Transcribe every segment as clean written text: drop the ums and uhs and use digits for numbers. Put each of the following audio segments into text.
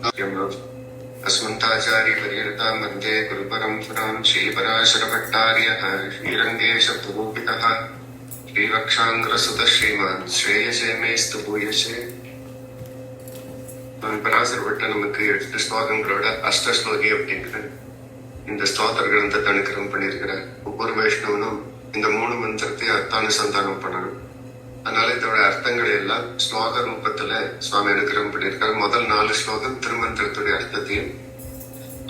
अस्मन्ताचार्यपर्यन्तां वन्दे गुरुपरम्परां श्रीपराशरभट्टार्यः श्रीरङ्गेशपुरोहितः श्रीवक्षाङ्ग्रसुतः श्रीमान् श्रेयसे मेस्तु भूयसे. பராசரப்பட்ட நமக்கு 8 ஸ்லோகங்களோட அஷ்டஸ்லோகி அப்படிங்கிற இந்த ஸ்தோத்திர கிரந்தத்தை அனுக்கிரகம் பண்ணியிருக்கிறார். ஒவ்வொரு வைஷ்ணவனும் இந்த 3 மந்திரத்தை அர்த்தானுசந்தானம் பண்ணணும். அதனால இதோட அர்த்தங்களை எல்லாம் ஸ்லோக ரூபத்துல சுவாமி அனுக்கிரகம் பண்ணியிருக்காரு. முதல் 4 ஸ்லோகம் திருமந்திரத்துடைய அர்த்தத்தையும்,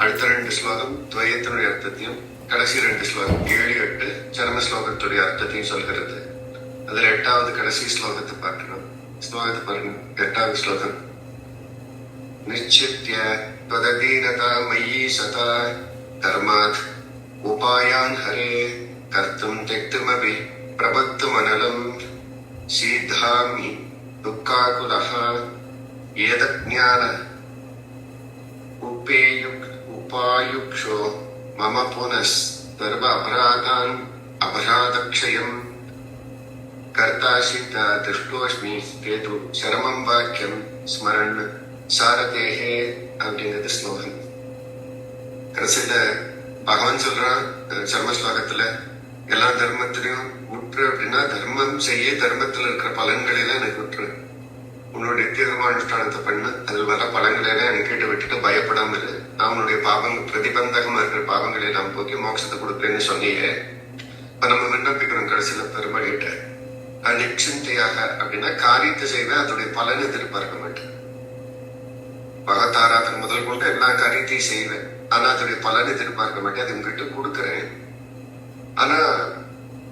அடுத்த 2 ஸ்லோகம் துவயத்தினுடைய அர்த்தத்தையும், கடைசி 2 ஸ்லோகம் 7, 8 சரம ஸ்லோகத்துடைய அர்த்தத்தையும் சொல்கிறது. அதுல 8வது கடைசி ஸ்லோகத்தை பார்க்கணும். ஸ்லோகத்தை பாருங்க. 8வது ஸ்லோகம். நிச்சித்ய त्वदधीनता मयि सता कर्मात् उपायान् हरे कर्तुं त्यक्तुमपि प्रपत्तुमनलं सीधामि दुःखाकुलः एतज्ज्ञान उपायुक्षो मम पुनस्सर्व अपराधक्षयं कर्तासि दृष्टोऽस्मि ते तु शरमं वाक्यं स्मरन् சாரதேகே அப்படிங்கிறது ஸ்லோகம். கடைசியில பகவான் சொல்றான் சர்ம ஸ்லோகத்துல, எல்லா தர்மத்திலையும் விட்டுரு அப்படின்னா தர்மம் செய்ய, தர்மத்துல இருக்கிற பலன்களை எல்லாம் எனக்கு விட்டுரு, உன்னோட நித்தியகர்மானுஷ்டானத்தை பண்ணு, அதில் வர பலன்களை எல்லாம் எனக்கு விட்டுட்டு பயப்படாம இரு, நான் உன்னுடைய பாவங்கள் பிரதிபந்தகமா இருக்கிற பாவங்களை எல்லாம் போக்கி மோட்சத்தை கொடுக்குறேன்னு சொன்னியே. இப்ப நம்ம விண்ணப்பிக்கிறோம் கடைசியில பெருமாளிட்ட நிச்சிந்தையாக அப்படின்னா காரியத்தை செய்வேன், அதோடைய பலனை எதிர்பார்க்க மாட்டேன். பகத்தாராதன் முதல் கொண்டு எல்லா காரியத்தையும் செய்வேன், ஆனா அதோடைய பலனை எதிர்பார்க்க மாட்டேன், அது உங்ககிட்ட கொடுக்குறேன். ஆனா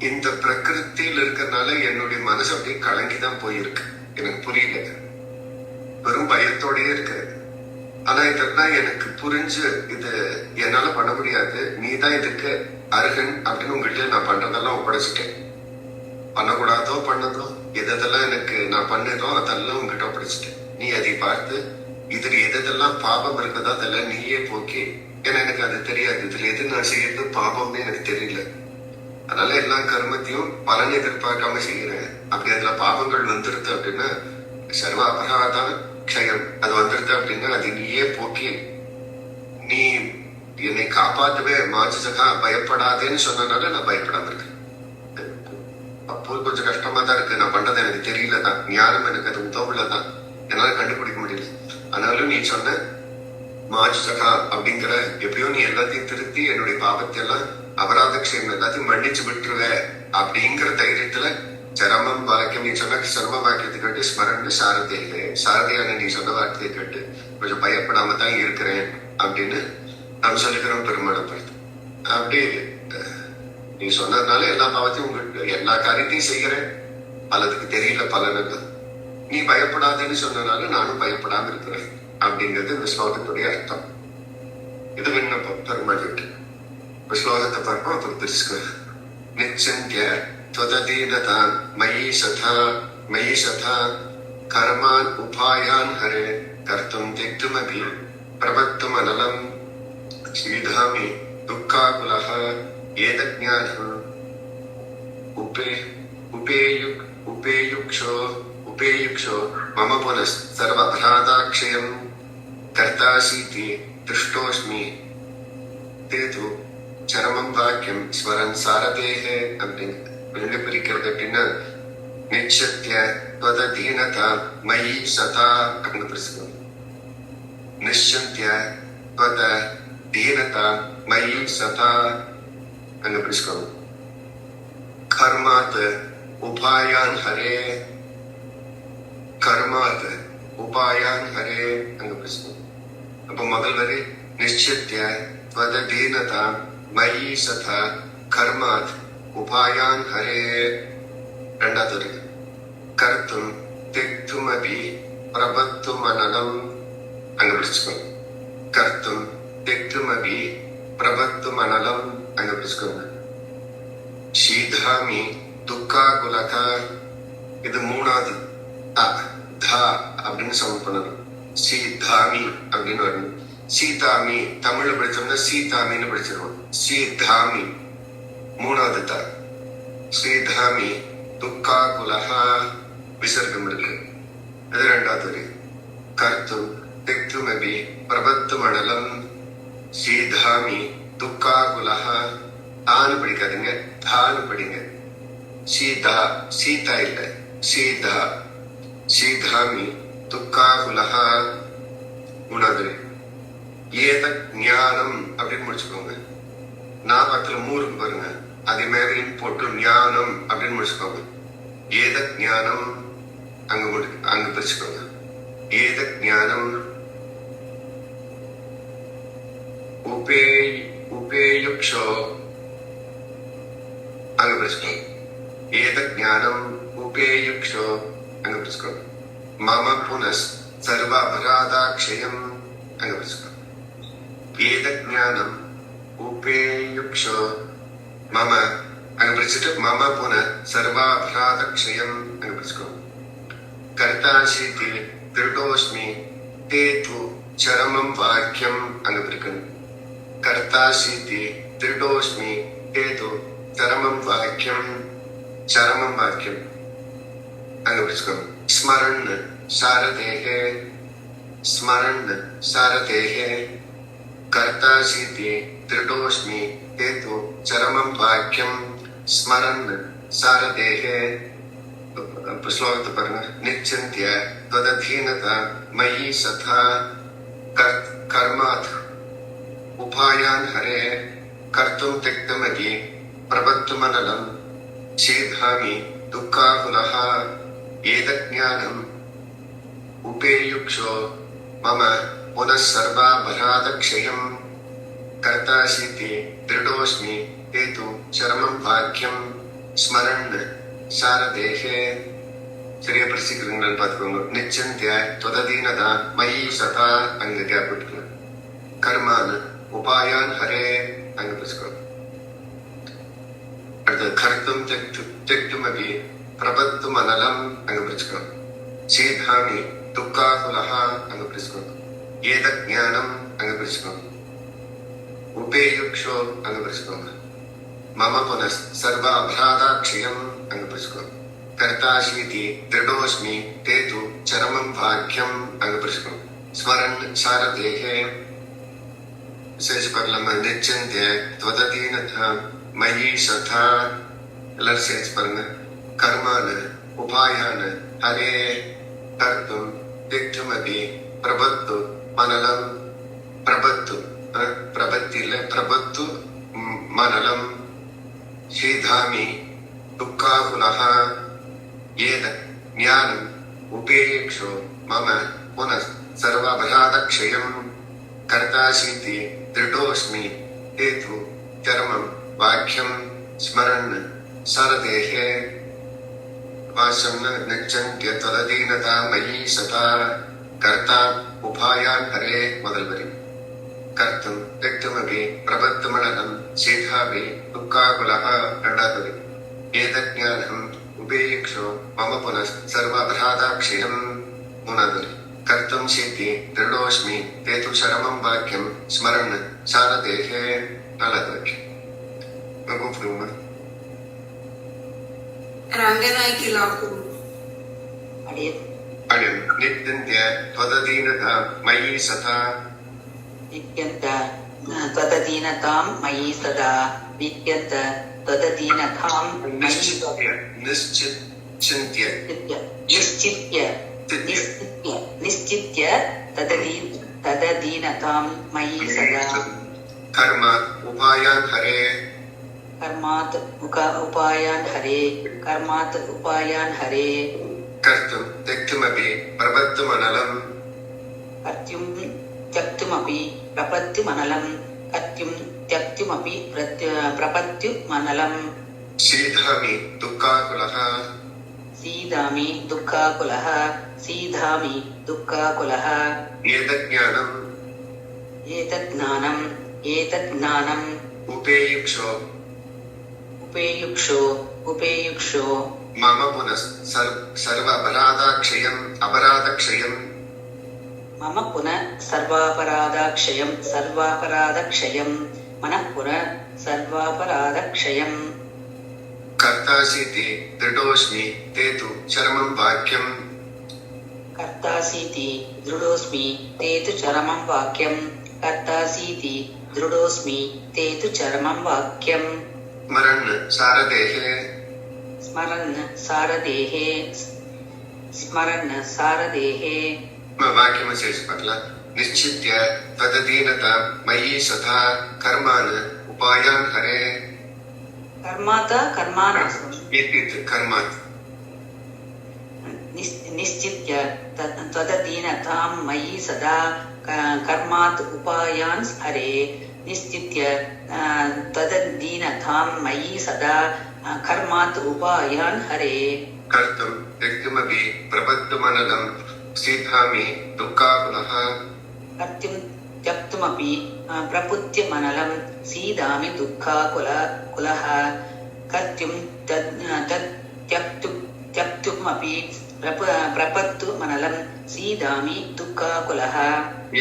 இந்த பிரகிருத்தில இருக்கிறதுனால என்னுடைய மனசு அப்படியே கலங்கிதான் போயிருக்கு. எனக்கு புரியல, வெறும் பயத்தோடயே இருக்கு. ஆனா இதெல்லாம் எனக்கு புரிஞ்சு இது என்னால பண்ண முடியாது, நீதான் இதுக்கு அருகன் அப்படின்னு உங்ககிட்ட நான் பண்றதெல்லாம் ஒப்படைச்சிட்டேன். பண்ணக்கூடாதோ பண்ணதோ எதெல்லாம் எனக்கு நான் பண்ணதோ அதெல்லாம் உங்ககிட்ட ஒப்படைச்சிட்டேன். நீ அதை பார்த்து இதுல எதெல்லாம் பாபம் இருக்குதோ அதெல்லாம் நீயே போக்கி, ஏன்னா எனக்கு அது தெரியாது, இதுல எது நான் செய்யறது பாபம்னு எனக்கு தெரியல. அதனால எல்லா கர்மத்தையும் பலனை எதிர்பார்க்காம செய்யறேன். அப்படி அதுல பாபங்கள் வந்துருது அப்படின்னா சர்வ அபராதம் க்ஷயம் அது வந்துருது அப்படின்னா அது நீயே போக்கி, நீ என்னை காப்பாத்துவே மாஜசகா பயப்படாதேன்னு சொன்னதுனால நான் பயப்படாம இருக்கேன். அப்போ கொஞ்சம் கஷ்டமா தான் இருக்கு, நான் பண்றது எனக்கு தெரியலதான், ஞானம் எனக்கு அது உதவுலதான், என்னால கண்டுபிடிக்க முடியல. ஆனாலும் நீ சொன்ன மாஜசகா அப்படிங்கிற எப்படியோ நீ எல்லாத்தையும் திருத்தி என்னுடைய பாவத்தை எல்லாம் அபராதக்ஷயம் எல்லாத்தையும் மன்னிச்சு விட்டுருவ அப்படிங்கிற தைரியத்துல சரமம் வாக்கியம் நீ சொன்ன சர்ம வாக்கியத்தை கேட்டு ஸ்மரன் சாரதையிலே சாரதையான நீ சொன்ன வார்த்தையை கேட்டு கொஞ்சம் பயப்படாம தான் இருக்கிறேன் அப்படின்னு நாம் சொல்லிக்கிறோம் பெருமாளை பார்த்து. அப்படி நீ சொன்னதுனால எல்லா பாவத்தையும் உங்களுக்கு எல்லா காரியத்தையும் செய்கிறேன், பலதுக்கு தெரியல பலனுக்கு, நீ பயப்படாதுன்னு சொன்னனால நானும் பயப்படாம இருக்கிறேன் அப்படிங்கிறது இந்த ஸ்லோகத்துடைய அர்த்தம். இது விண்ணப்பம் பெருமாளிட்டு. இப்ப ஸ்லோகத்தை பார்ப்போம், அப்புறம் தெரிஞ்சுக்க. நிச்சிந்த்ய त्वदधीनता मयि सथा कर्मान् उपायान् हरे कर्तुं त्यक्तुमपि प्रवक्तुम् अनलं सीधामि दुःखाकुलः एतज्ज्ञानम् उपेयुक्षो मम पुनः सर्व अपराधाक्षयं कर्तासीति दृष्टोऽस्मि ते तु சரமம் வாக்கியம் ஸ்மரன் சாரதேகே அப்படின்னு பிரிக்கிறது. அப்படின்னா நிச்சத்திய त्वदधीनता मयि सता அப்படின்னு பிரிச்சுக்கணும். நிச்சந்திய त्वदधीनता मयि सता அங்க பிரிச்சுக்கணும். கர்மாத் உபாயான் ஹரே, கர்மாத் உபாயான் ஹரே அங்க பிரிச்சுக்கணும். அப்ப முதல் வரை நிச்சத்திய त्वदधीनता मयि सथा कर्मात् उपायान् हरे. ரெண்டாவது கர்த்தும் திக்துமபி பிரபத்தும் அனலம் அங்க பிடிச்சுக்கோங்க. கர்த்தும் திக்துமபி பிரபத்தும் அனலம் அங்க பிடிச்சுக்கோங்க. சீதாமி துக்காகுலக இது 3வது தா அப்படின்னு சவுண்ட் பண்ணணும். சீதாமி அப்படின்னு வரணும். சீதாமி தமிழ்ல படிச்சோம்னா சீதாமின்னு படிச்சிருவோம். சீதாமி 3வது தா. ஸ்ரீதாமி துக்காகுலஹா விசர்க்கம் இருக்கு, அது 2வது வரி. கர்த்தும் திக்துமபி பிரபத்து மணலம் சீதாமி துக்காகுலஹ. தானு படிக்காதீங்க, தானு படிங்க. சீதா, சீதா இல்ல, சீதா. சீதாமி துக்காகுலஹ. மூணாவது ஏத ஞானம் அப்படின்னு முடிச்சுக்கோங்க. நாபத்துல மூருக்கு பாருங்க, அதே மாதிரி போட்டு ஞானம் அப்படின்னு முடிச்சுக்கோங்க. ஏத ஞானம் அங்க பிரிச்சுக்கோங்க. ஏத ஞானம் உபேயுக்ஷோ அங்க பிரிச்சுக்கோங்க. ஏத ஞானம் உபேயுக்ஷோ அங்க பிரிச்சுக்கோங்க. மம புனஸ் சர்வாபராதாக்ஷயம் அங்க பிரிச்சுக்கோங்க. ஏத ஞானம் உபேயுக்ஷோ மம அங்க பிரிச்சுட்டு மம புன சர்வாபராதக்ஷயம் அங்க பிரிச்சுக்கோங்க. கர்த்தாசீதி திருடோஸ்மி தேது சரமம் வாக்கியம் அங்க பிரிக்கணும். கர்த்தாசீதி திருடோஸ்மி தேது சரமம் வாக்கியம், சரமம் வாக்கியம் அங்க பிரிச்சுக்கோங்க. ஸ்மரன் சாரதேஹே, ஸ்மரன் சாரதேஹே. கர்த்தாசீதி திருடோஸ்மி தேது சரமம் வாக்கியம் ஸ்மரன் சாரதேஹே. ஸ்லோகத்தை பாருங்க. நிச்சந்திய தததீனதா மயி சதா கர்மாத் உபாயான் ஹரே கர்த்தும் திக்தமதி பிரபத்து மனலம் சீதாமி துக்காகுலஹ. ஏதஞானம் உபேயுக்ஷோ மம புனः சர்வாபராதக்ஷயம். கர்த்தாசீதி திருடோஸ்மி தேது சரமம் வாக்கியம் ஸ்மரன் சாரதேஹே. சரியா படிச்சுக்கிறீங்களான்னு பார்த்துக்கோங்க. நிச்சந்திய தொததீனதா மயி சதா அங்க கேப் விட்டுக்கலாம். கர்மான் உபாயான் ஹரே அங்க படிச்சுக்கோங்க. அடுத்தது கர்த்தும் திக்துமபி பிரபத்து மனலம் அங்க படிச்சுக்கோங்க. சீதாமி துக்காகுலஹ அங்க படிச்சுக்கோங்க. ஏத ஞானம் அங்க படிச்சுக்கோங்க. உபேயுக்ஷோ அங்க படிச்சுக்கோங்க. மம புனஸ் சர்வாபராதாக்ஷயம் அங்க படிச்சுக்கோங்க. கர்த்தாசீதி திருடோஸ்மி தேது சரமம் வாக்கியம் அங்க படிச்சுக்கோங்க. ஸ்மரன் சாரதேஹே. விசேஷ பரலம நிச்சந்திய துவததீனதா மயி சதா. எல்லாரும் சேர்த்து பாருங்க. கர்மான உபாயான ஹரே கர்த்தும் திக்துமபி பிரபத்து மனலம். பிரபத்து பிரபத்தி இல்ல, பிரபத்து மனலம் சீதாமி துக்காகுலஹ. ஏத ஞானம் உபேயுக்ஷோ மம புனः சர்வாபராதக்ஷயம். கர்த்தாசீதி திருடோஸ்மி தேது சரமம் வாக்கியம் ஸ்மரன் சாரதேஹே. வாசம் நிச்சந்திய தததீனதா மயி சதா கர்த்தா உபாயான் ஹரே. முதல் வரி. கர்த்தும் திக்துமபி பிரபத்து மனலம் சீதாபி துக்காகுலஹ. இரண்டாவது வரி. ஏதஞானம் உபேயுக்ஷோ மம புனः சர்வாபராதாக்ஷயம். மூணாவது வரி. கர்த்தும் சீதி திருடோஸ்மி தேது சரமம் வாக்கியம் ஸ்மரன் சாரதேஹே. நாலாவது வாக்கியம் கூப்பிடுங்க. ரங்கநாயகி லாக்கும் அடியன் நித்யந்திய त्वदधीनता मयि सदा. विद्यन्त त्वदधीनतां मयि सदा. विद्यन्त त्वदधीनतां मयि निश्चित्य निश्चित्य तदधीनतां मयि सदा. कर्मात् उपायान् हरे. कर्मात् उपायान् हरे. कर्मात् उपायान् हरे. कर्तुं त्यक्तुमपि प्रपत्तुमनलम्. कर्तुं त्यक्तुमपि प्रपत्तिमनलम्. कर्तुं त्यक्तुमपि प्रपत्तिमनलम्. सीधामि दुःखाकुलः. सीधामि दुःखाकुलः. सीधामि दुःखाकुलः. एतज्ज्ञानम् उपेयुक्षो मम पुनः सर्वापराधाक्षयम् अपराधक्षयम्. मम पुनः सर्वापराधक्षयम् मनः पुनः सर्वापराधक्षयम्. कर्तासीति दृढोऽस्मि ते तु चरमं वाक्यम्. कर्तासीति दृढोऽस्मि ते तु चरमं वाक्यम् कर्तासीति दृढोऽस्मि ते तु चरमं वाक्यम् स्मरन् सारदेः स्मरन् सारदेः स्मरन् सारदेः वाक्यमशेष पटला निश्चित्य तदधीनता मयि सदा कर्मान् उपायान् हरे कर्माता कर्मान् कर्मात् निश्चित्य त्वदधीनतां मयि सदा कर्मात् उपायान् हरे निश्चित्य त्वदधीनतां मयि सदा कर्मात् उपायान् हरे कर्तुं त्यक्तुमपि प्रबद्धमनलं सीधामि दुःखाकुलः कर्तुं त्यक्तुमपि प्रबुद्ध्यमनलं सीदामि दुःखाकुलः कर्तुं त्यक्तुमपि प्रपत्तुमनलं सीदामि दुःखाकुलः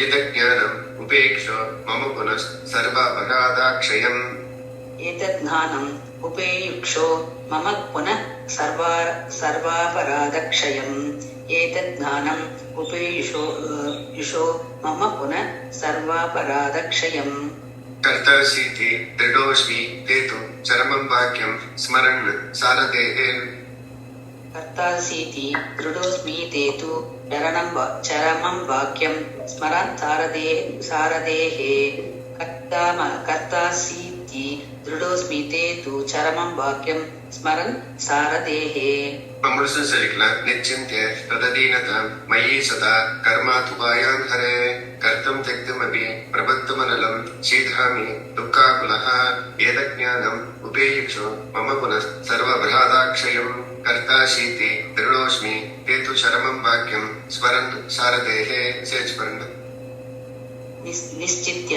एतज्ज्ञानम् उपेक्ष मम पुनः सर्वापराधाक्षयम् एतज्ज्ञानम् उपेयुक्षो मम पुनः सर्वापराधक्षयम् एतज्ज्ञानम् उपेयुषो मम पुनः सर्वापराधक्षयम् कर्तासीति दृढोऽस्मि ते तु चरमं वाक्यं स्मरन् सारदेः कर्तासीति दृढोऽस्मि ते तु चरमं वाक्यं स्मरन् सारदेः कर्तासीति दृढोऽस्मि ते तु चरमं वाक्यं स्मरन् सारदेः अमृतसर सरिकला निश्चिन्त्य तदधीनता मयि सदा कर्मातुपायान् हरे कर्तुं त्यक्तुमपि प्रबद्धमनलं सीधामि दुःखाकुलः एतज्ज्ञानम् उपेयुक्षो मम पुनः सर्वबृहदाक्षयम् कर्तासीति दृढोऽस्मि ते तु चरमं वाक्यं स्मरन् सारदेः सेचपरन् निश्चित्य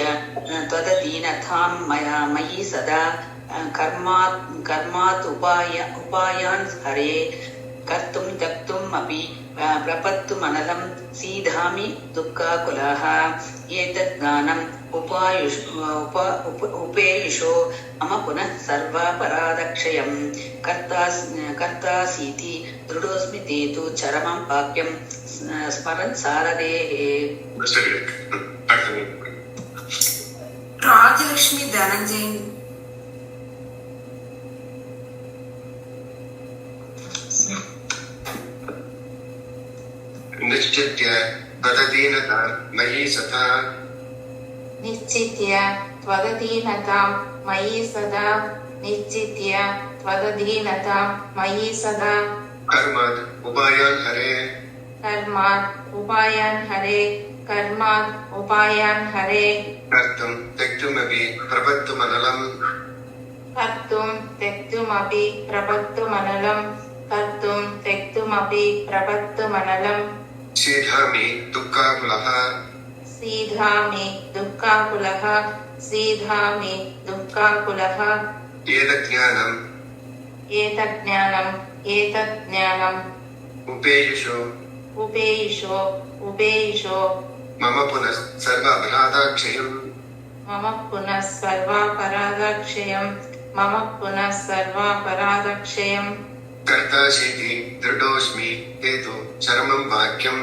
त्वदधीनतां मयि सदा कर्मात् उपायान् हरे कर्तुं त्यक्तुम् अपि प्रपत्तुमनलं सीधामि दुःखाकुलः एतज्ज्ञानम् उपेयुषो मम पुनः सर्वापराधक्षयम् कर्तासीति दृढोऽस्मि ते तु चरमं वाक्यं स्मरन् सारदेः ராஜலட்சுமி தனஞ்சயன் निश्चित्य तदधीनता मयि सदा निश्चित्य त्वदधीनतां मयि सदा निश्चित्य त्वदधीनतां मयि सदा कर्मात् उपायान् हरे कर्मात् उपायान् हरे कर्मात् उपायान् हरे कर्तुं त्यक्तुमपि प्रबद्धमनलं कर्तुं त्यक्तुमपि प्रबद्धमनलं कर्तुं त्यक्तुमपि प्रबद्धमनलं सीधामि दुःखाकुलः सीधामि दुःखाकुलः सीधामि दुःखाकुलः एतज्ज्ञानम् एतज्ज्ञानम् उपेयुषो उपेयुषो मम पुनः सर्वापराधाक्षयम् मम पुनः सर्वापराधक्षयम् कर्तासीति दृढोऽस्मि ते तु चरमं वाक्यम्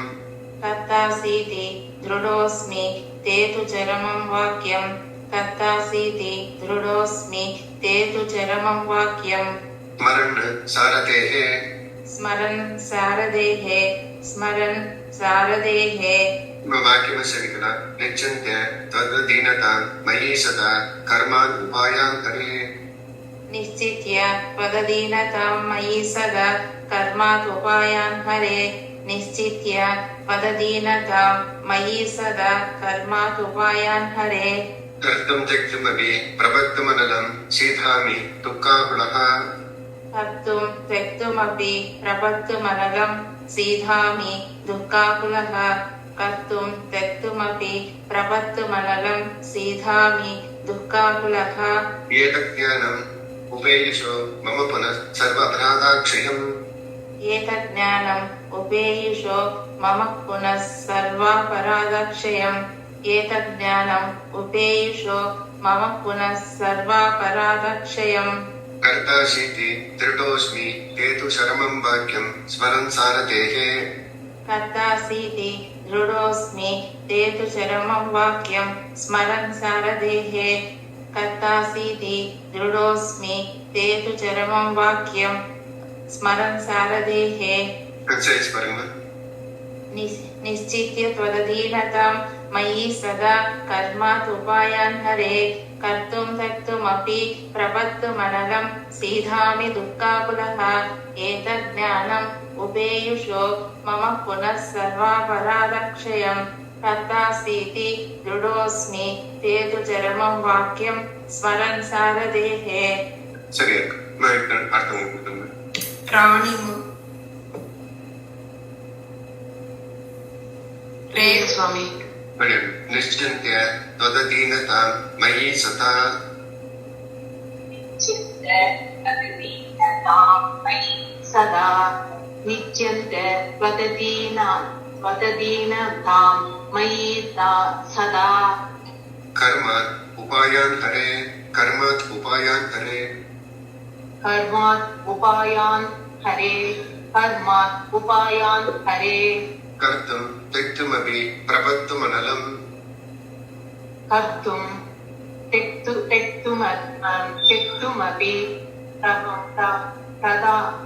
कर्तासीति दृढोऽस्मि ते तु चरमं वाक्यम् कर्तासीति दृढोऽस्मि ते तु चरमं वाक्यम् स्मरन् सारथेः स्मरन् सारथेः वाक्यमस्य विकला निश्चिन्त्य तदधीनता मयि सदा कर्मान् उपायान् हरे निश्चित्य त्वदधीनतां मयि सदा कर्मात् उपायान् हरे निश्चित्य त्वदधीनतां मयि सदा कर्मात् उपायान् हरे कर्तुं त्यक्तुमपि प्रबद्धमनलं सीधामि दुःखाकुलः कर्तुं त्यक्तुमपि प्रबद्धमनलं सीधामि दुःखाकुलः कर्तुं त्यक्तुमपि प्रबद्धमनलं सीधामि दुःखाकुलः एतज्ज्ञानम् उपेयुषो मम पुनः सर्वापराधाक्षयम् एतज्ज्ञानम् उपेयुषो मम पुनः सर्वापराधक्षयम् एतज्ज्ञानम् उपेयुषो मम पुनः सर्वापराधक्षयम् कर्तासीति दृढोऽस्मि ते तु चरमं वाक्यं स्मरन् सारथेः कर्तासीति दृढोऽस्मि ते तु चरमं वाक्यं स्मरन् सारथेः कर्तासीति दृढोऽस्मि ते तु चरमं वाक्यं स्मरन् सारथेः கன்சைஸ் பாருங்க. निश्चित्य त्वदधीनतां मयि सदा कर्मात् उपायान् हरे कर्तुं त्यक्तुमपि प्रपत्तुमनलं सीधामि दुःखाकुलः एतज्ज्ञानम् उपेयुषो मम पुनः सर्वापराधक्षयं कर्तासीति दृढोऽस्मि ते तु चरमं वाक्यं स्मरन् सारथेः சரியா இருக்கு. நான் இப்ப அர்த்தம் கொடுத்துருங்க. ಪ್ರಾಣಿಮು ರೇ स्वामी बढिया. निश्चिन्त्य त्वदधीनतां मयि सता सदा निश्चिन्त्य त्वदधीनतां मयि सदा कर्मात् उपायान् हरे कर्मात् उपायान् हरे कर्मात् उपायान् हरे कर्मात् उपायान् हरे कर्तुं त्यक्तुमपि प्रपत्तुमनलम् कर्तुं त्यक्तुमपि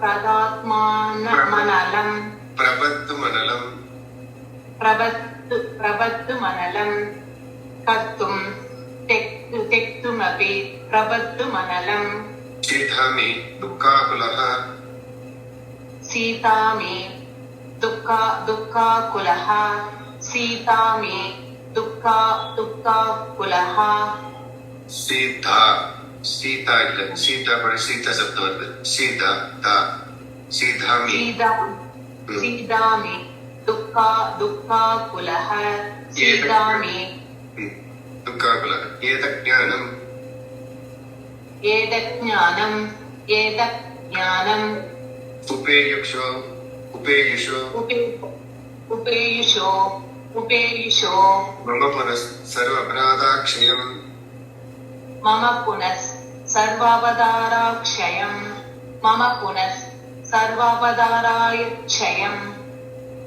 प्रदात्मानमनलं प्रपत्तुमनलम् प्रबद्धुमनलं कर्तुं त्यक्तुमपि प्रबद्धुमनलं सीधामि दुःखाकुलः सीतामि दुःखाकुलः सीतामि दुःखाकुलः सीता सीता இல்ல சீதா படி சீதா சப்தம் வருது. சீதா தா सीधामि सीदामि दुःखाकुलः सीदामि दुःखाकुलः एतज्ज्ञानम् उपेयुषो मम पुनः सर्वपराधाक्षयम्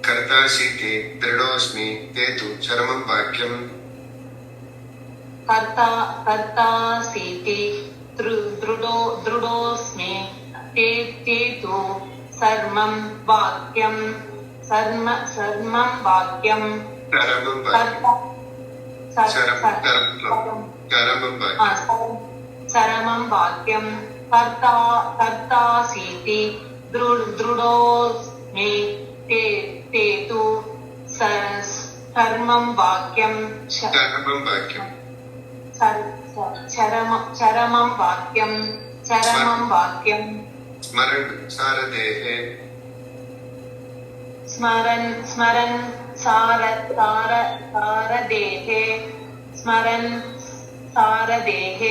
कर्तासीति दृढोऽस्मि ते तु चरमं वाक्यम् कर्तासीति दृढोऽस्मि ते तु सर्वं वाक्यं चरमं वाक्यं कर्तासीति दृढोऽस्मि ते तु सर्वं वाक्यं चरमं वाक्यं स्मरन् सारथेः स्मरन् सारथेः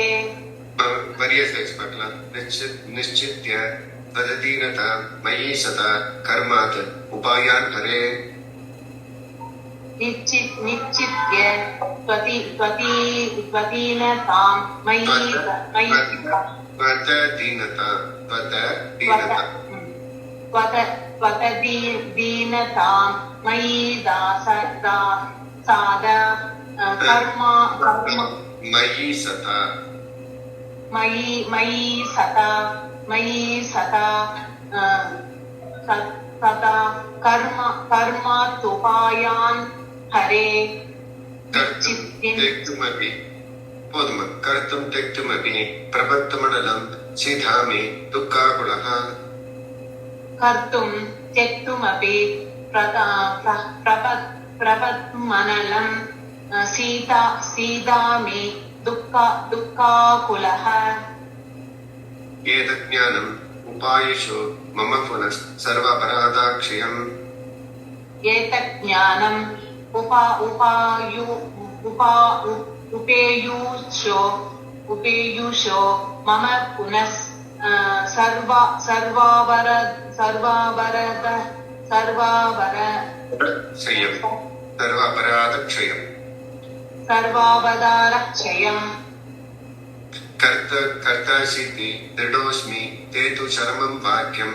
वरिय साइज பார்க்கலாம். निश्चित्य तदधीनतां मयि सदा कर्मात् उपायान् हरे निश्चित्य त्वदीनतां मयि त्वदधीनतां मयि सादा मयि सता कर्मात्ुपायान् हरे कर्तुं त्यक्तुमपि प्रपत्तमनलं सीधामि दुःखाकुलः कर्तुं त्यक्तुमपि प्रपत्मनलं सीदामि दुःखाकुलः एतज्ज्ञानम् उपायुषो मम पुनः सर्वापराधाक्षयम् एतज्ज्ञानम् उपेयुषो मम पुनः सर्वापराधक्षयम् कर्तासीति दृढोऽस्मि ते तु चरमं वाक्यं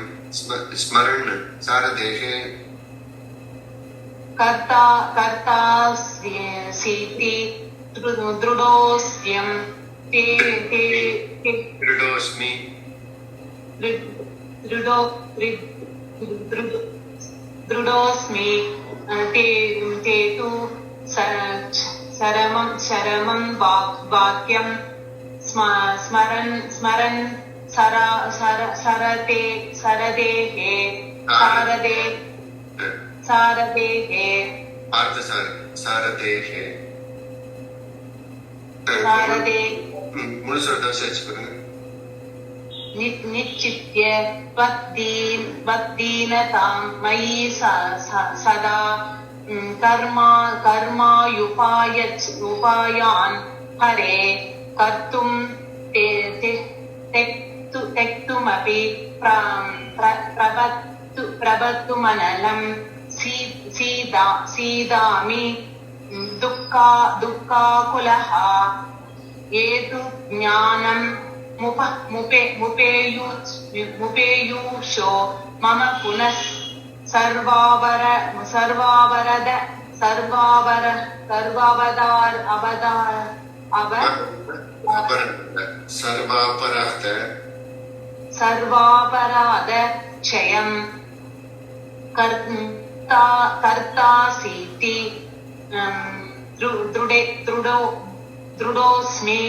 स्मरन् सारथेः कर्तासीति दृढोऽस्म्यं ते दृढोऽस्मि दृढोऽस्मि ते तु शरमं वाक्यं स्मरन् सरदेः முழுசா சேர்ச் பண்ணுங்க. निश्चित्य त्वद्दीनतां मयि सदा कर्मायुपायान् हरे कर्तुं त्यक्तुमपि प्रभत्तुमनलं सीदामि दुःखाकुलः ये तु ज्ञानं मुपेयुषो मम पुनः सर्वापराध क्षयं कर्तासीति दृढोऽस्मि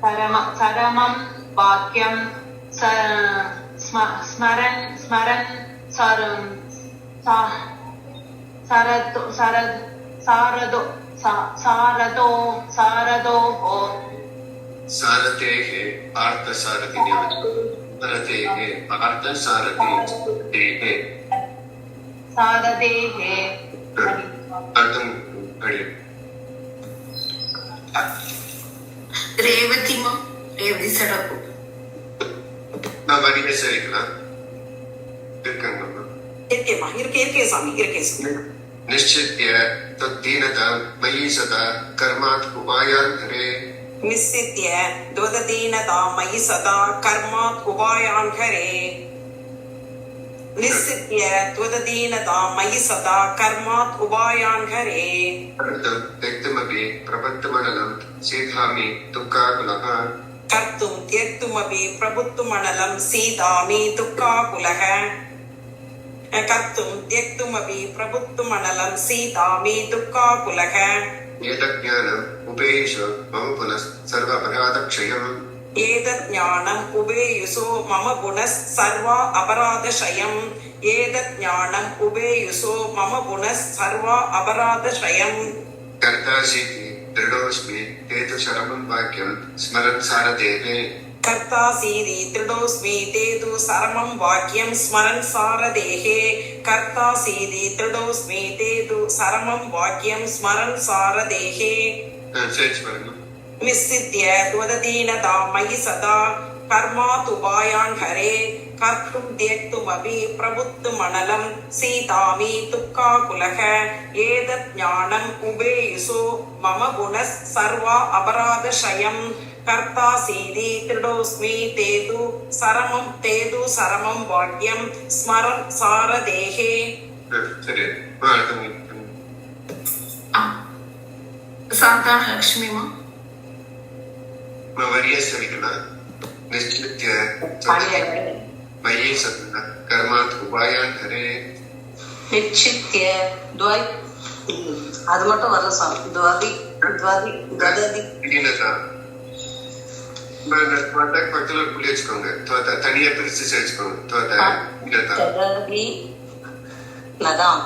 ते तु सरमं वाक्यं स्मरन् सारथेः पार्थसारथि सारथेः पार्थसारथेः सारथेः अर्थं कळेल. ரேவதிமா ரேவதி சடப்பு நான் வரியை சரிக்கலாம் இருக்காங்க. இருக்கேம்மா இருக்கே சாமி இருக்கே சாமி. निश्चित्य तद्दीनता मयि सदा कर्मात् उपायान् हरे. निश्चित्य द्वददीनता मयि सदा कर्मात् उपायान् हरे. निश्चित्य त्वददीनता मयि सदा कर्मात् उपायान् हरे. त्यक्तुमपि प्रपत्तमनलं सीधामि दुःखाकुलः. कर्तुं त्यक्तुमपि प्रभुत्वमनलं सीदामि दुःखाकुलः. कर्तुं त्यक्तुमपि प्रभुत्वमनलं सीदामि दुःखाकुलः. एतज्ज्ञानम् उपेयुष मम पुनः सर्वापराधक्षयम्. एतज्ज्ञानम् उपेयुषो मम पुनः सर्वा अपराधक्षयम्. एतज्ज्ञानम् उपेयुषो मम पुनः सर्वा अपराधक्षयम्. कर्तासीति दृढोऽस्मि ते तु शरमं वाक्यं स्मरन् सारथेः. कर्तासीति दृढोऽस्मि ते तु सरमं वाक्यं स्मरन् सारथेः. कर्तासीति दृढोऽस्मि ते तु सरमं वाक्यं स्मरन् सारथेः. சேர்ச் பண்ணுங்க. निश्चित्य त्वददीनता मयि सदा कर्मात् हरे. कर्तुं त्यक्तुमपि प्रभुत्वमनलं सीदामि दुःखाकुलः. एतज्ज्ञानम् उपेयुषो मम पुनः सर्वा अपराधक्षयम्. कर्तासीति दृढोऽस्मि ते तु सरमं वाक्यं स्मरन् सारथेः. சரி சாந்தான லட்சுமிமா वरिயை சரிக்கலாம். निश्चित्य मयि सदा कर्मात् उपायान् हरे. நிச்சித்ய அது மட்டும் வரல சாமி. दीनता பக்கத்துல ஒரு புள்ளி வச்சுக்கோங்க. தனியா பிரிச்சு சேர்ச்சுக்கோங்க. தததி நதாம்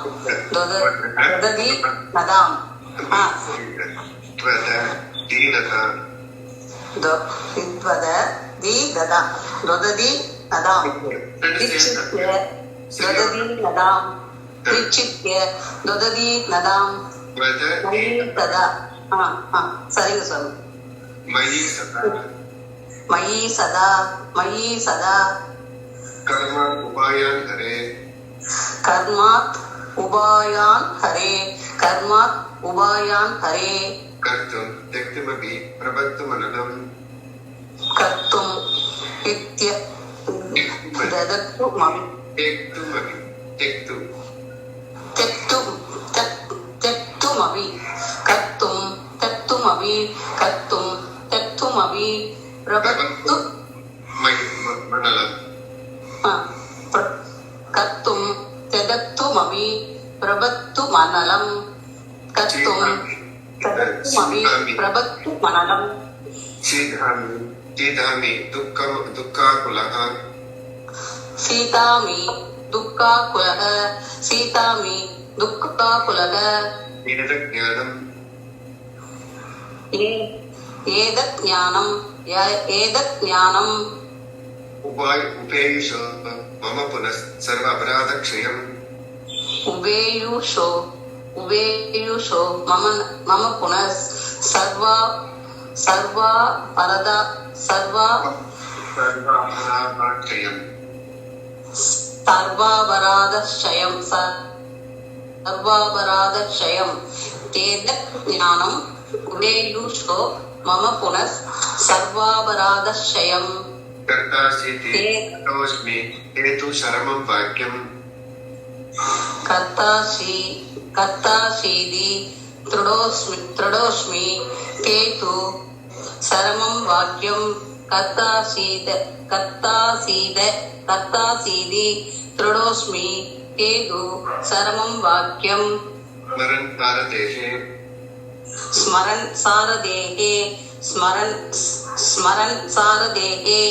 தததி நதாம் दीनता தி ததா தததி நதாம் நிச்சித்ய தததி நதாம் நிச்சித்ய தததி நதாம் ததா. சரிங்க சாமி. मयि सदा कर्मात् उपायान् हरे. कर्मात् उपायान् हरे. कर्तुं त्यक्तुमपि प्रपत्तमनलं. कर्तुं ददत्तुमपि त्यक्तुमपि त्यक्तुमपि प्रवत्तु कर्तुं त्यक्तुमपि प्रवत्तु मनलं कर्तुं त्यक्तुमपि प्रवत्तु मनलं सीधामि दुःखाकुलः सीतामि दुःखाकुलः एतत् ज्ञानम् उपेयुष मम पुनः सर्व अपराधक्षयम् उभेयुषो मम पुनः सर्वापराधक्षयम् एतत् ज्ञानम् उभेयुषो मम पुनः सर्वापराधक्षयम् कर्तास्मि हेतु शरमं वाक्यम् कर्तासीदि दृढोऽस्मि केतु सरमं वाक्यं कर्तासीदि दृढोऽस्मि केतु सरमं वाक्यं स्मरन् सारदेहे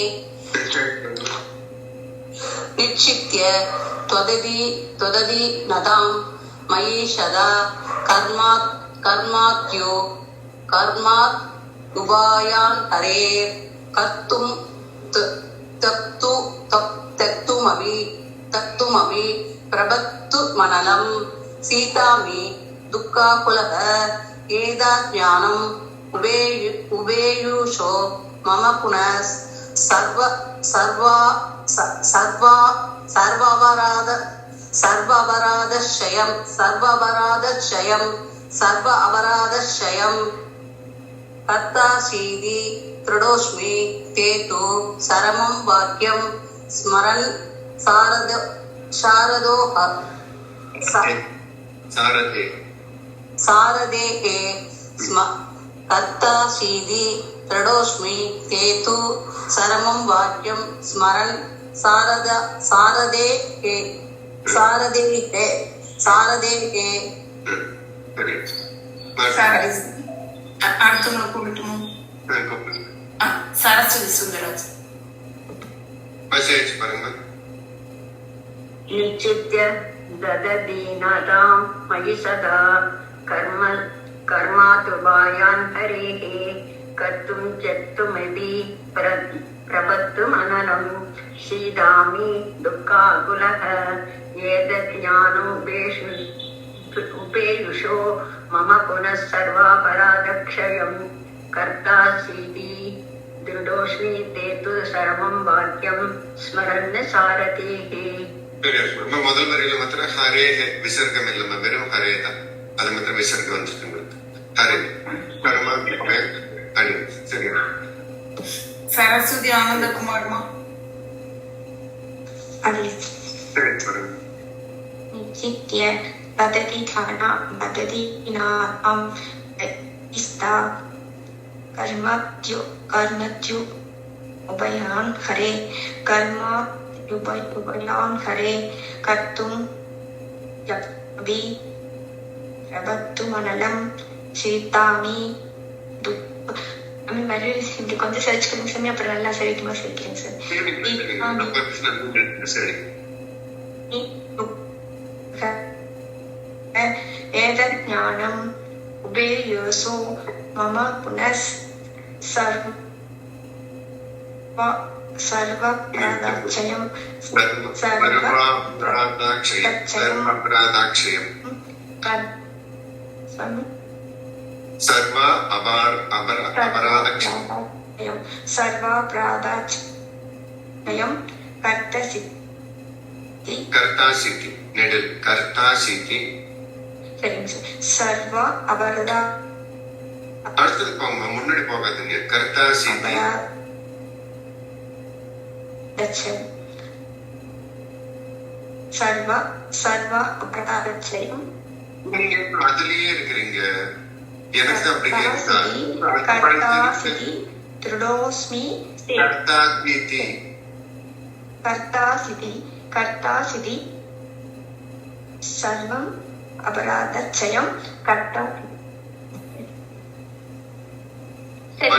निक्षिप्य त्वदधि नतां मयि सदा कर्मात् उपायान् हरेः कर्तुं त्यक्तुमपि प्रवत्तु मनलं सीतामि दुःखाकुलः एतत् ज्ञानम् उभेयुषो मम पुनः सर्व अपराधक्षयम् कर्तासीदि दृढोऽस्मि केतु सरमं वाक्यं स्मरन् सारदेहे कर्तासीदि दृढोऽस्मि केतु सरमं वाक्यं स्मरन् सारदेहे அடுத்தவங்களை கூப்பிட்டுமோ? சரஸ்வதி சுந்தரராஜ். மெசேஜ் பாருங்க. निश्चित्य दददीनादां मयि सदा कर्मातुपायान् हरेः कर्तुं त्यक्तुमपि प्रवत्तु मनलं सीदामि दुःखाकुलः एतत् ज्ञानमुपेयुषो मम पुनः सर्वापराधक्षयम् कर्तासीदि दृढोऽस्मि ते तु सर्वं वाक्यं स्मरन् सारथेः. முதல் வரியில மாத்திரம் ஹரே விசர்க்கம் இல்லம்மா, வெறும் ஹரே தான். அது மாத்திரம் விசர்க்கம் வந்துருக்கு உங்களுக்கு. ஹரே கர்மா அடி. சரியா? சரஸ்வதி ஆனந்தகுமார்மா. निश्चित्य तदधिनां इस्ता कर्मत्यो उभयान् हरे उभयान् हरे कर्तुं त्यक्तुमपि प्रवत्तु मनलं सीतामि இப்படி கொஞ்சம் சர்ச் பண்ணுங்க சாமி, அப்புறம் நல்லா சரிக்குமா சரிக்கிறேங்க சார். एतत् ज्ञानम् उभेयुषो मम पुनः सर्वपराधक्षयम् सर्वापराधक्षयम् कर्तासीति நெடில் கர்த்தாசிதி. சரிங்க சார். சர்வ அபரதா அடுத்தது போங்க, முன்னாடி போகாதீங்க. கர்த்தாசிதி सर्व अपराधक्षयं நீங்க அதுலயே இருக்கிறீங்க. எனக்கு அப்படி कर्तासिति दृढोऽस्मि कर्तासिति सर्वम् अपराधक्षयं कर्ता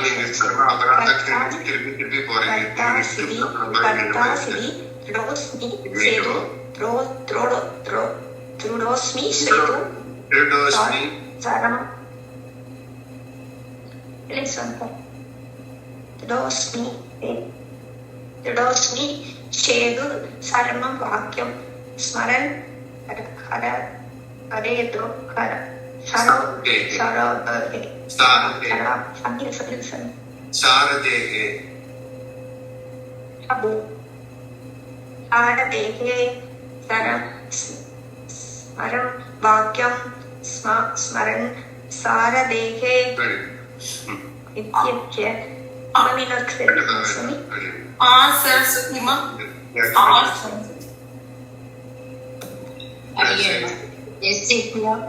நீங்க சர்வ அபராதத்தை திருப்பி போறீங்க. कर्तासिति दृढोऽस्मि सेतु दृढोऽस्मि सेतु चरणं दृढोऽस्मि चेदु सर्वं वाक्यं स्मरन् हरेतु சாரதேகே सारदेहे स्मरं वाक्यं स्मरन् सारदेहे इत्यस्य ममिनक्षरस्मि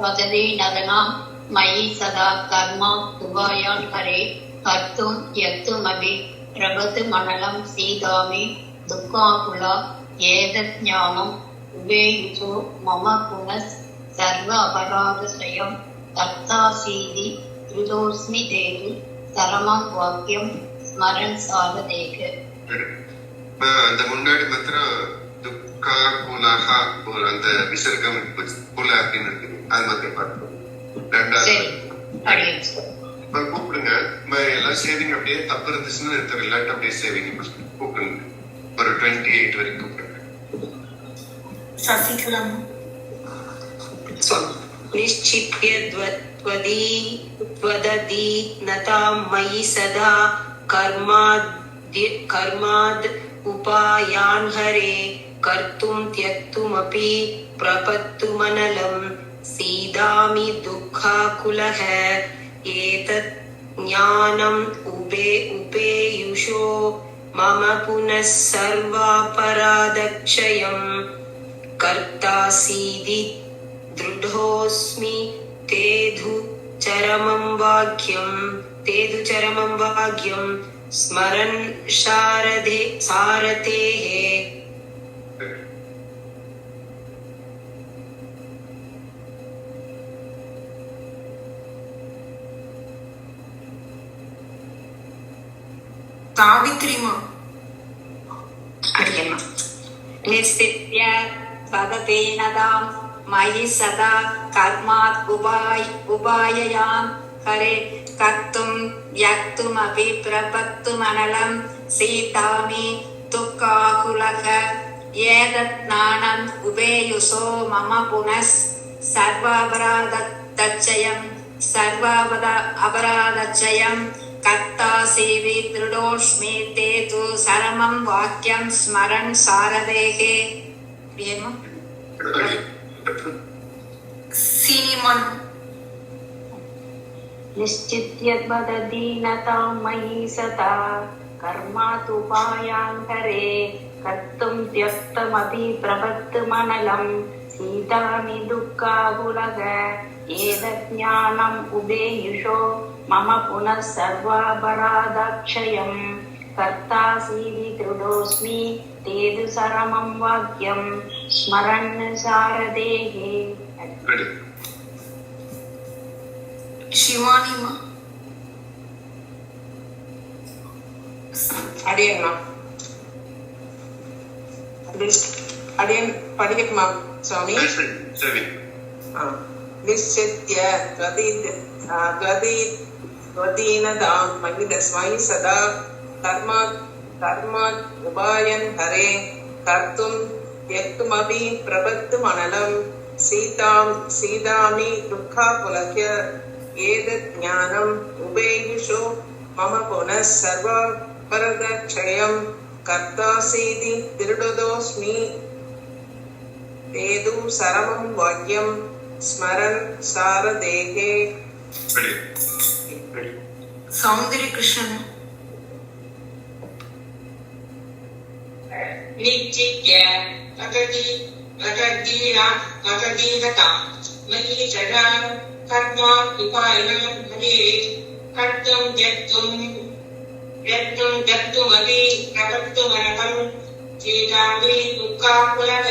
वदति नदना मयि सदा कर्म उभयान् हरे कर्तुं यत्तुमपि प्रभत् मण्डलं सीदामि दुःखाकुला एतत् ज्ञानम् उभेयुषो मम पुनः सर्व अपराधक्षयं कर्तासीति धृतोऽस्मि तेषु सरमं वाक्यं स्मरन् सारदेक. அந்த முன்னாடி மாத்திரம் துக்கா குலஹா அந்த விசர்க்கம் குல அப்படின்னு இருக்குது. அது மாத்திரம் பார்க்கணும். ரெண்டாவது கூப்பிடுங்க. எல்லாம் சேவிங் அப்படியே தப்பு இருந்துச்சுன்னு இருக்கிற இல்லாட்டி அப்படியே சேவிங் கூப்பிடுங்க. ஒரு 28 வரைக்கும் கூப்பிடுங்க. சசிகலம் निश्चित्य त्वदति नतां मयि सदा कर्माद् उपायान् हरे कर्तुं त्यक्तुमपि प्रपत्तुमनलं सीदामि दुःखाकुलः एतत् ज्ञानम् उपेयुषो मम पुनः सर्वापराधक्षयम् कर्तासीदि दृढोऽस्मि तेधु चरमं वाक्यं स्मरन् सारथेः. सावित्रीमा अडियम्मा निश्चित्य वदति नदां मयि सदा कर्मात् उपायान् हरे कर्तुं यक्तुमपि प्रपत्तुमनलं सीतामि दुःखाकुलः एतत् ज्ञानम् उभेयुषो मम पुनः सर्वापराधक्षयं कर्तासीति दृढोऽस्मि ते तु सरमं वाक्यं स्मरन् सारदेहे. निश्चित्य वदति नतां मयि सदा कर्मात् उपायान् हरे कर्तुं त्यक्तमपि प्रपत्तुमनलं सीतामि दुःखाकुलः एतत् ज्ञानम् उभेयुषो मम पुनः सर्वापराधक्षयं कर्तासीति दृढोऽस्मि तेषु सरमं वाक्यं स्मरन् सारदेहे. शिवानीमा अडियम्मा अडियन पढ़ियम्मा स्वामी. निश्चित्य त्वदीनतां मयि सदा कर्मात् उपायन् हरे कर्तुं त्यक्तुमपि प्रपत्तुमनलं सीदामि दुःखाकुलः एतत् ज्ञानम् उभेयुषो मम पुनः सर्वापराधक्षयं कर्तासीति दृढोऽस्मि तेषु सरमं वाक्यं स्मरन् सारदेहे. सौंदर्य कृष्ण निश्चित्य तदीनतां मयि सदा कर्मा विपायनं हरे कर्तुं त्यक्तुमपि प्रवर्तुमनहं चेतामि दुःखाकुलः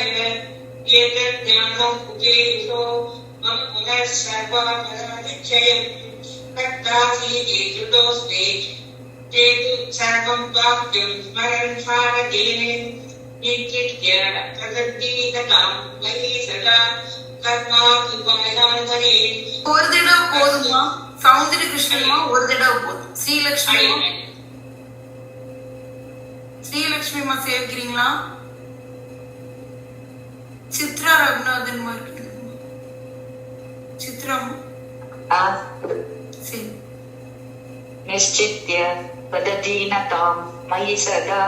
एतज्ज्ञानम् उपेयो मम पुनः सर्वापराधक्षयम् कर्तासीति धृतोऽस्मि ते तु सर्वं वाक्यं स्मरन् सारथेन निश्चित्य प्रगतीगतां मयि सदा कर्माभिपायान् हरे. ஒரு தடவை போதுமா? சௌந்தரி கிருஷ்ணமா ஒரு தடவை போதும். ஸ்ரீலக்ஷ்மிமா சேர்க்கிறீங்களா? சித்ரா ரகுநாதன் சித்ரா சரி. निश्चित्य वददीनतां मयि सदा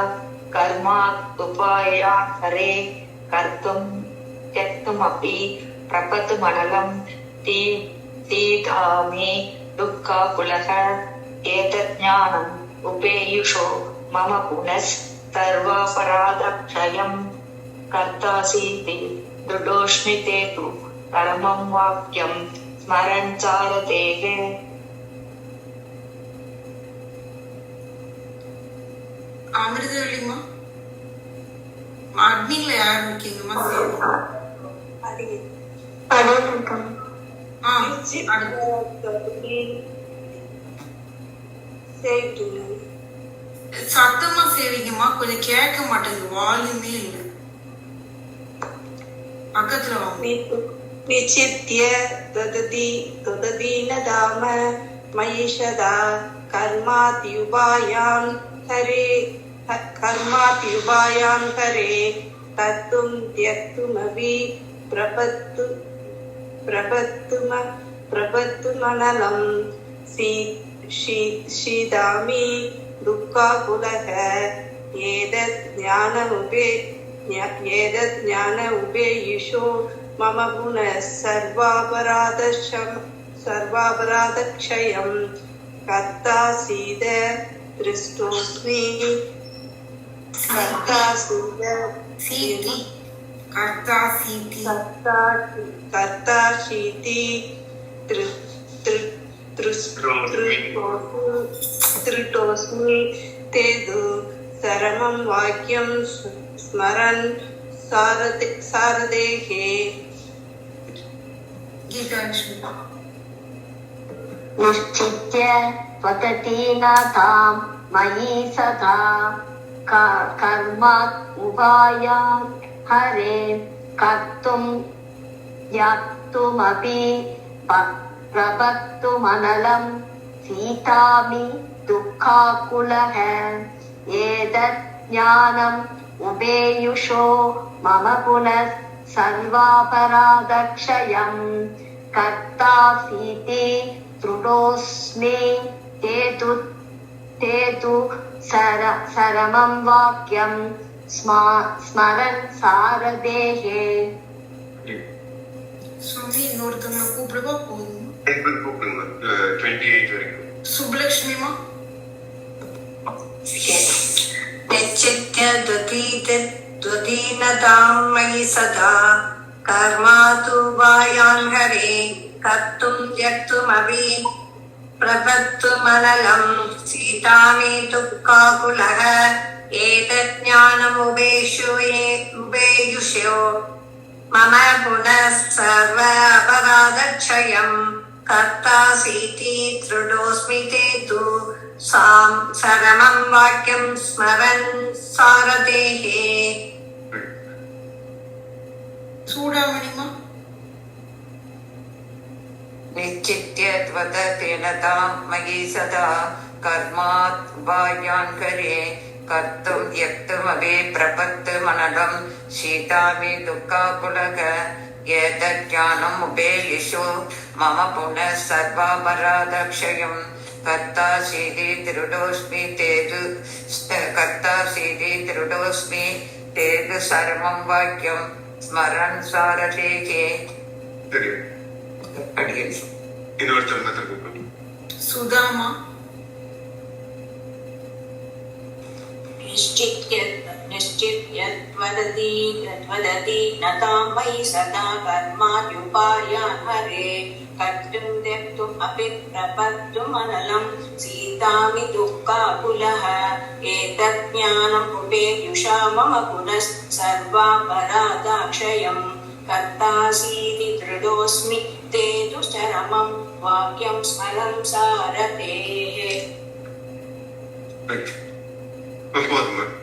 कर्मात् उपायान् हरे कर्तुं त्यक्तुमपि प्रपतुमनलं तीतामि दुःखाकुलः एतज्ज्ञानम् उपेयुषो मम पुनः सर्वापराधक्षयं कर्तासीति दृढोऽस्मि ते तु परमं वाक्यं स्मरन् सारथेः. அமிர்தவல்லிமா அட்மின்ல யார் இருக்கீங்கம்மா? சத்தமா சேவிங்கம்மா, கொஞ்சம் கேட்க மாட்டேங்குது, வால்யூமே இல்லை. பக்கத்துல வாங்க. निचित्य तददीनताम मयि सदा कर्मात्युपायान् हरे कर्तुं त्यक्तुमपि प्रपत्तुमनलं शीदामि दुःखाकुलः एतज्ज्ञान उपेयुषो मम पुनः सर्वापराधक्षयं कर्तासीद दृष्टोऽस्मि कर्ताशीति धृतोऽस्मि ते तु सरमं वाक्यं स्मरन् सारथेः. निश्चित्य वददीनतां मयि सदा कर्मात् उपायान् हरे कर्तुं त्यक्तुमपि प्रपत्तुमनलं सीतामि दुःखाकुलः एतज्ज्ञानम् उपेयुषो मम पुनः सर्वापराधक्षयं कर्तासीति दृढोऽस्मि ते तु सरमं वाक्यं स्मरन् सारथेः. சுவாமி இன்னொருத்தவங்களை கூப்பிடுவா போதும். கூப்பிடுங்க 28 வரைக்கும். சுப்லக்ஷ்மிமா निश्चित्य द्वदीनतां मयि सदा कर्मादुपायान् हरे कर्तुं त्यक्तुमपि प्रपत्तुमनलं सीतामि दुःखाकुलः एतज्ज्ञानमुपेयुषो मम पुनः सर्व अपराधक्षयं कर्तासीति दृढोऽस्मि ते तु सरमं वाक्यं स्मरन् सारथेः. சூடாமணிமா निश्चित्य वददीनतां मयि सदा कर्मात् उपायान् हरे कर्तुं त्यक्तुमपि प्रपत्तुमनलं शीतामि दुःखाकुलः एतज्ज्ञानम् उपेयुषो मम पुनः सर्वापराधक्षयं कर्तासीति दृढोऽस्मि ते तु सर्वं वाक्यं स्मरन् सारथेः. இன்னொருத்தர் மாத்திரம் கூப்பிடுங்க. சுதாமா निश्चित्य निश्चित यद्वदति न तां मयि सदा कर्माद्युपायान् हरे कर्तुं त्यक्तुम् अपि प्रपत्तुमनलं सीतामि दुःखाकुलः एतत् ज्ञानम् उपेयुषा मम पुनः सर्वापराधाक्षयम् कर्तासीति दृढोऽस्मि ते तु चरमं वाक्यं स्मरं सारथेः. போதுமா?